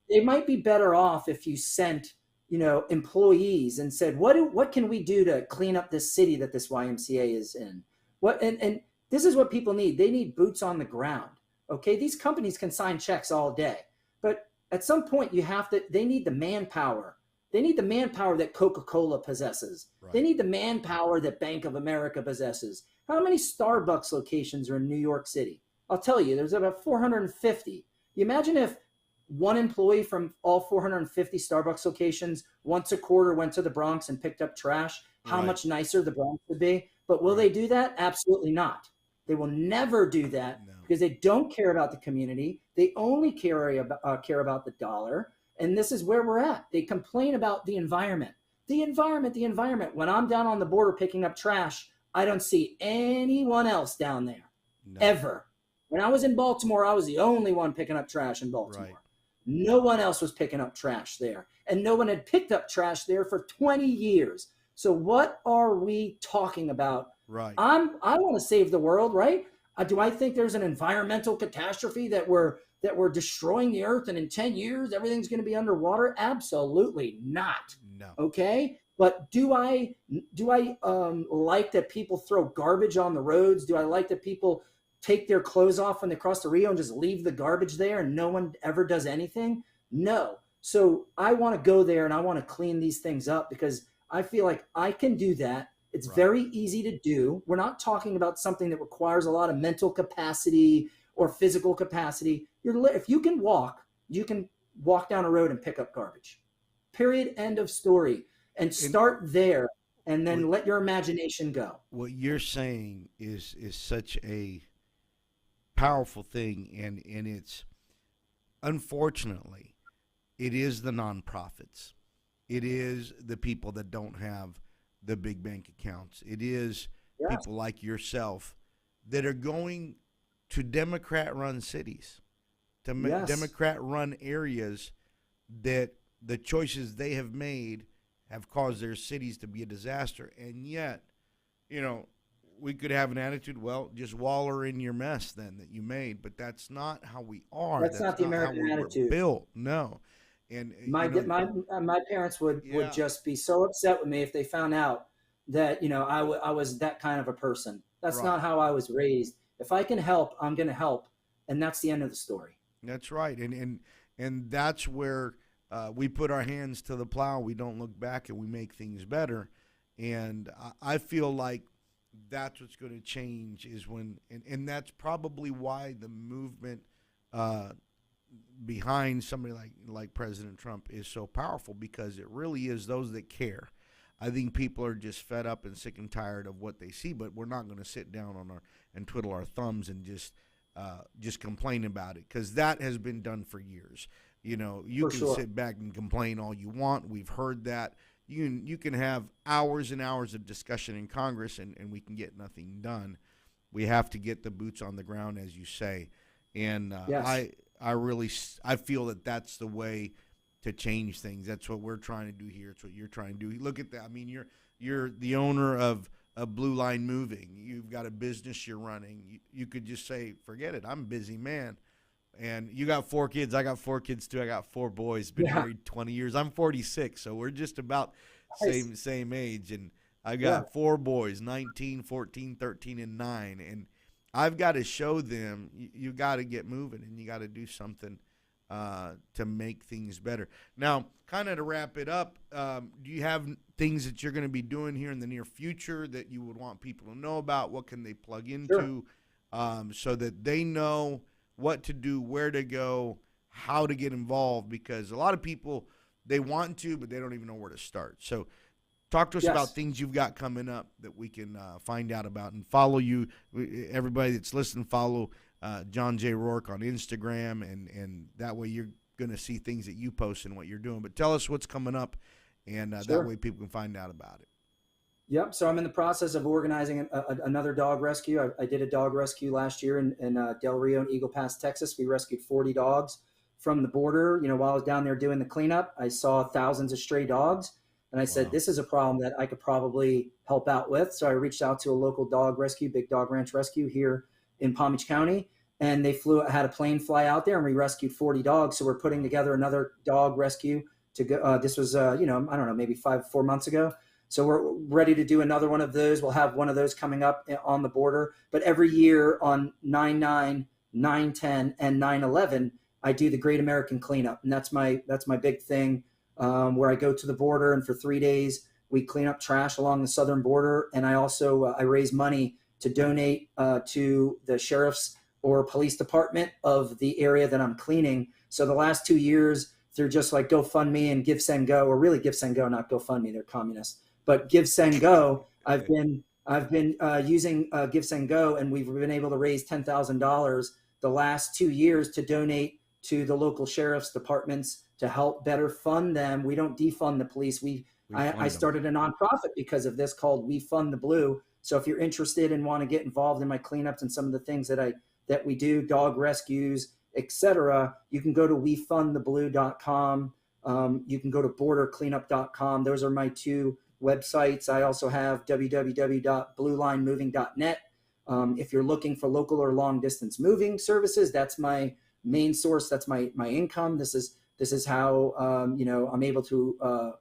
Speaker 2: they might be better off if you sent, employees and said, what can we do to clean up this city that this YMCA is in? And this is what people need. They need boots on the ground. Okay, these companies can sign checks all day, but at some point they need the manpower. They need the manpower that Coca-Cola possesses. They
Speaker 1: Right.
Speaker 2: need the manpower that Bank of America possesses. How many Starbucks locations are in New York City? I'll tell you, there's about 450. You imagine if one employee from all 450 Starbucks locations once a quarter went to the Bronx and picked up trash, how
Speaker 1: Right.
Speaker 2: much nicer the Bronx would be. But will they
Speaker 1: Right.
Speaker 2: do that? Absolutely not. They will never do that
Speaker 1: No.
Speaker 2: because they don't care about the community. They only care about the dollar. And this is where we're at. They complain about the environment. The environment, the environment. When I'm down on the border picking up trash, I don't see anyone else down there,
Speaker 1: No.
Speaker 2: ever. When I was in Baltimore, I was the only one picking up trash in
Speaker 1: Right.
Speaker 2: Baltimore. No one else was picking up trash there. And no one had picked up trash there for 20 years. So what are we talking about?
Speaker 1: Right.
Speaker 2: I want to save the world, right? Do I think there's an environmental catastrophe that we're destroying the earth, and in 10 years everything's going to be underwater? Absolutely not.
Speaker 1: No.
Speaker 2: Okay? But do I like that people throw garbage on the roads? Do I like that people take their clothes off when they cross the Rio and just leave the garbage there and no one ever does anything? No. So I want to go there and I want to clean these things up because I feel like I can do that. It's
Speaker 1: Right.
Speaker 2: very easy to do. We're not talking about something that requires a lot of mental capacity or physical capacity. If you can walk down a road and pick up garbage. Period. End of story. And
Speaker 1: And
Speaker 2: start there, and
Speaker 1: what
Speaker 2: then let your imagination go.
Speaker 1: what you're saying is such a powerful thing, and it's unfortunately it is the nonprofits. It is the people that don't have the big bank accounts. It is
Speaker 2: Yes.
Speaker 1: people like yourself that are going to Democrat run cities, to
Speaker 2: Yes.
Speaker 1: Democrat run areas that the choices they have made have caused their cities to be a disaster. And yet, you know, we could have an attitude, well, just waller in your mess then that you made, but that's not how we are.
Speaker 2: That's
Speaker 1: That's
Speaker 2: not the
Speaker 1: not how
Speaker 2: American
Speaker 1: we were
Speaker 2: attitude.
Speaker 1: built. No. And
Speaker 2: My my parents would
Speaker 1: yeah,
Speaker 2: just be so upset with me if they found out that I was that kind of a person. That's
Speaker 1: right.
Speaker 2: not how I was raised. If I can help, I'm going to help, and that's the end of the story.
Speaker 1: That's right. And that's where we put our hands to the plow. We don't look back and we make things better. And I feel like that's what's going to change is when, and that's probably why the movement uh, behind somebody like President Trump is so powerful, because it really is those that care. I think people are just fed up and sick and tired of what they see, but we're not going to sit down on our and twiddle our thumbs and just complain about it, because that has been done for years. You know, you
Speaker 2: For
Speaker 1: can
Speaker 2: sure.
Speaker 1: sit back and complain all you want. We've heard that. You can have hours and hours of discussion in Congress, and we can get nothing done. We have to get the boots on the ground, as you say, and
Speaker 2: Yes.
Speaker 1: I feel that that's the way to change things. That's what we're trying to do here. It's what you're trying to do. Look at that. I mean, you're the owner of Blue Line Moving. You've got a business you're running. You could just say, forget it. I'm a busy man. And you got 4 kids. I got 4 kids too. I got 4 boys. Been
Speaker 2: Yeah.
Speaker 1: married 20 years. I'm 46, so we're just about
Speaker 2: Nice.
Speaker 1: same age. And I
Speaker 2: Yeah.
Speaker 1: got 4 boys, 19, 14, 13, and 9. And I've got to show them you got to get moving and you got to do something to make things better. Now, kind of to wrap it up, do you have things that you're going to be doing here in the near future that you would want people to know about? What can they plug
Speaker 2: Sure.
Speaker 1: into so that they know what to do, where to go, how to get involved? Because a lot of people, they want to, but they don't even know where to start. So talk to us about
Speaker 2: Yes.
Speaker 1: things you've got coming up that we can find out about and follow you. Everybody that's listening, follow John J. Rourke on Instagram, and that way you're going to see things that you post and what you're doing. But tell us what's coming up, and that
Speaker 2: Sure.
Speaker 1: way people can find out about it.
Speaker 2: Yep. So I'm in the process of organizing another dog rescue. I did a dog rescue last year in Del Rio and Eagle Pass, Texas. We rescued 40 dogs from the border. You know, while I was down there doing the cleanup, I saw thousands of stray dogs. And I said,
Speaker 1: Wow.
Speaker 2: this is a problem that I could probably help out with. So I reached out to a local dog rescue, Big Dog Ranch Rescue here in Palm Beach County. And they had a plane fly out there and we rescued 40 dogs. So we're putting together another dog rescue to go. This was, I don't know, maybe 4 months ago. So we're ready to do another one of those. We'll have one of those coming up on the border. But every year on 9/9, 9/10, and 9/11, I do the Great American Cleanup, and that's my big thing, where I go to the border and for 3 days we clean up trash along the southern border, and I also I raise money to donate to the sheriff's or police department of the area that I'm cleaning. So the last 2 years they're just like GoFundMe and Give Send Go, or really Give Send Go, not GoFundMe. They're communists. But Give Send Go, I've been using Give Send Go, and we've been able to raise $10,000 the last 2 years to donate to the local sheriff's departments to help better fund them. We don't defund the police. I started a nonprofit because of this called We Fund the Blue. So if you're interested and want to get involved in my cleanups and some of the things that we do, dog rescues, etc., you can go to wefundtheblue.com. You can go to bordercleanup.com. Those are my two websites. I also have www.bluelinemoving.net. If you're looking for local or long distance moving services, that's my main source. That's my income. This is how I'm able to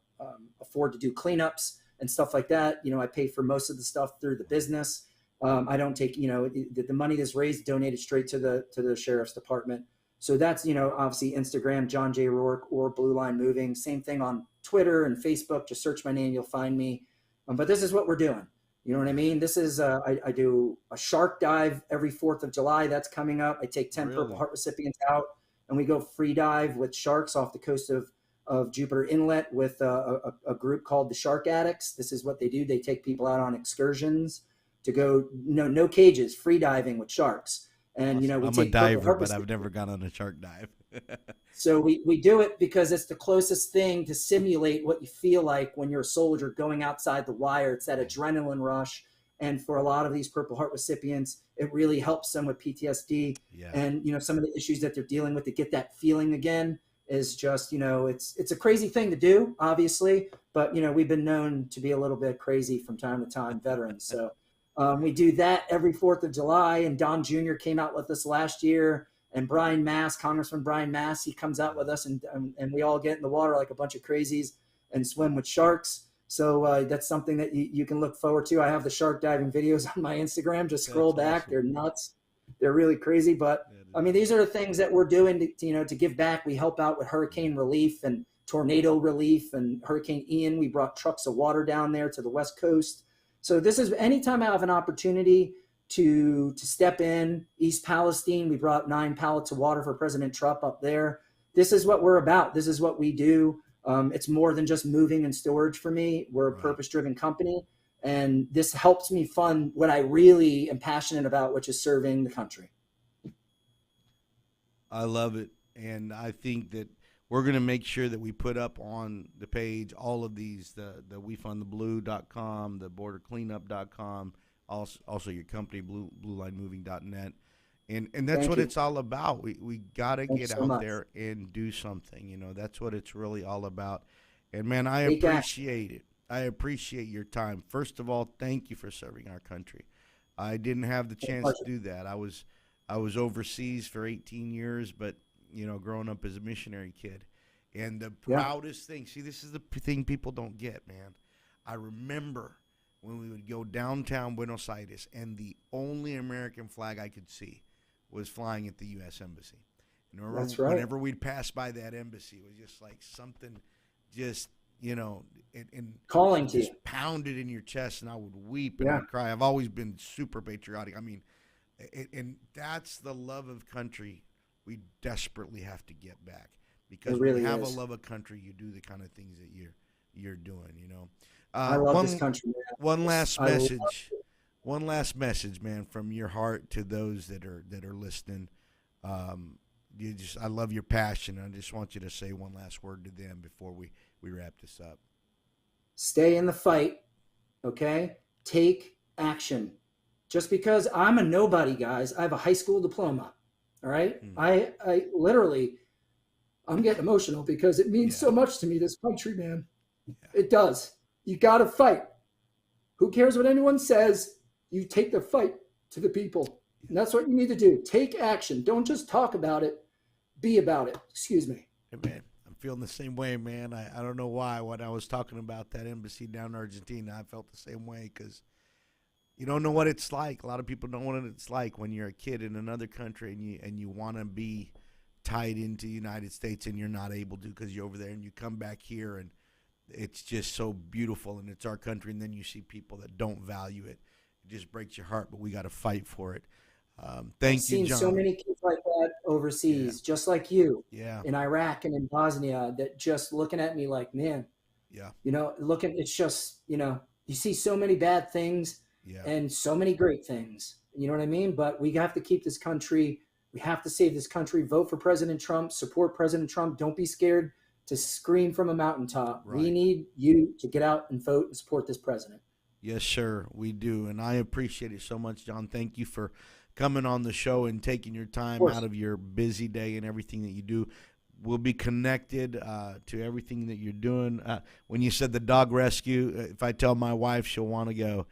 Speaker 2: afford to do cleanups and stuff like that. You know, I pay for most of the stuff through the business. I don't take the money that's raised donated straight to the sheriff's department. So that's obviously Instagram, John J. Rourke, or Blue Line Moving. Same thing on Twitter and Facebook. Just search my name, you'll find me. But this is what we're doing. You know what I mean? This is I do a shark dive every 4th of July. That's coming up. I take 10 Purple Heart recipients out, and we go free dive with sharks off the coast of Jupiter Inlet with a group called the Shark Addicts. This is what they do. They take people out on excursions to go no cages, free diving with sharks. And we
Speaker 1: I'm
Speaker 2: take
Speaker 1: a diver, but I've never gone on a shark dive.
Speaker 2: So we do it because it's the closest thing to simulate what you feel like when you're a soldier going outside the wire. It's that adrenaline rush. And for a lot of these Purple Heart recipients, it really helps them with PTSD.
Speaker 1: Yeah.
Speaker 2: And, some of the issues that they're dealing with to get that feeling again is just, it's a crazy thing to do, obviously. But, we've been known to be a little bit crazy from time to time, veterans. So we do that every 4th of July. And Don Jr. came out with us last year. And Brian Mass, Congressman Brian Mass, he comes out with us, and we all get in the water like a bunch of crazies and swim with sharks. So that's something that you can look forward to. I have the shark diving videos on my Instagram. Just scroll back. Awesome. They're nuts. They're really crazy. But, I mean, these are the things that we're doing to give back. We help out with hurricane relief and tornado relief and Hurricane Ian. We brought trucks of water down there to the West Coast. So this is anytime I have an opportunity to step in. East Palestine, we brought 9 pallets of water for President Trump up there. This is what we're about. This is what we do. It's more than just moving and storage for me. We're a purpose-driven company, and this helps me fund what I really am passionate about, which is serving the country.
Speaker 1: I love it, and I think that we're going to make sure that we put up on the page all of these, the wefundtheblue.com, the bordercleanup.com, also your company, bluelinemoving.net. And that's what it's all about. We got to get out there and do something. That's what it's really all about. And, man, I appreciate it. I appreciate your time. First of all, thank you for serving our country. I didn't have the chance to do that. I was overseas for 18 years, but, growing up as a missionary kid. And the proudest thing, see, this is the thing people don't get, man. I remember when we would go downtown Buenos Aires, and the only American flag I could see was flying at the U.S. Embassy.
Speaker 2: That's right.
Speaker 1: Whenever we'd pass by that embassy, it was just like something just, and
Speaker 2: calling to you.
Speaker 1: Pounded in your chest, and I would weep and I'd cry. I've always been super patriotic. I mean, and that's the love of country we desperately have to get back. Because when you have a love of country, you do the kind of things that you're doing,
Speaker 2: I love this country, man.
Speaker 1: One last message. one last message, man, from your heart to those that are listening. I love your passion. I just want you to say one last word to them before we wrap this up.
Speaker 2: Stay in the fight, okay? Take action. Just because I'm a nobody, guys, I have a high school diploma. All right. I literally, I'm getting emotional because it means so much to me, this country, man. Yeah. It does. You got to fight. Who cares what anyone says? You take the fight to the people. And that's what you need to do. Take action. Don't just talk about it. Be about it. Excuse me.
Speaker 1: Hey, man, I'm feeling the same way, man. I don't know why. When I was talking about that embassy down in Argentina, I felt the same way because you don't know what it's like. A lot of people don't know what it's like when you're a kid in another country and you want to be tied into the United States and you're not able to because you're over there, and you come back here and it's just so beautiful and it's our country, and then you see people that don't value it. It just breaks your heart, but we got to fight for it. Thank you, John.
Speaker 2: I've seen so many kids like that overseas, just like you, in Iraq and in Bosnia, that just looking at me like, man, it's just, you see so many bad things and so many great things. You know what I mean? But we have to keep this country. We have to save this country. Vote for President Trump. Support President Trump. Don't be scared to scream from a mountaintop. Right. We need you to get out and vote and support this president.
Speaker 1: Yes, sir, we do. And I appreciate it so much, John. Thank you for coming on the show and taking your time out of your busy day and everything that you do. We'll be connected to everything that you're doing. When you said the dog rescue, if I tell my wife, she'll want to go.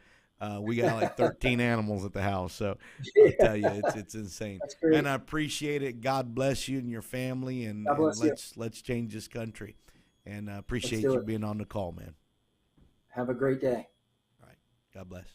Speaker 1: We got like 13 animals at the house, so I'll tell you, it's insane.
Speaker 2: That's great.
Speaker 1: And I appreciate it. God bless you and your family, and let's change this country. And I appreciate you being on the call, man.
Speaker 2: Have a great day.
Speaker 1: All right. God bless.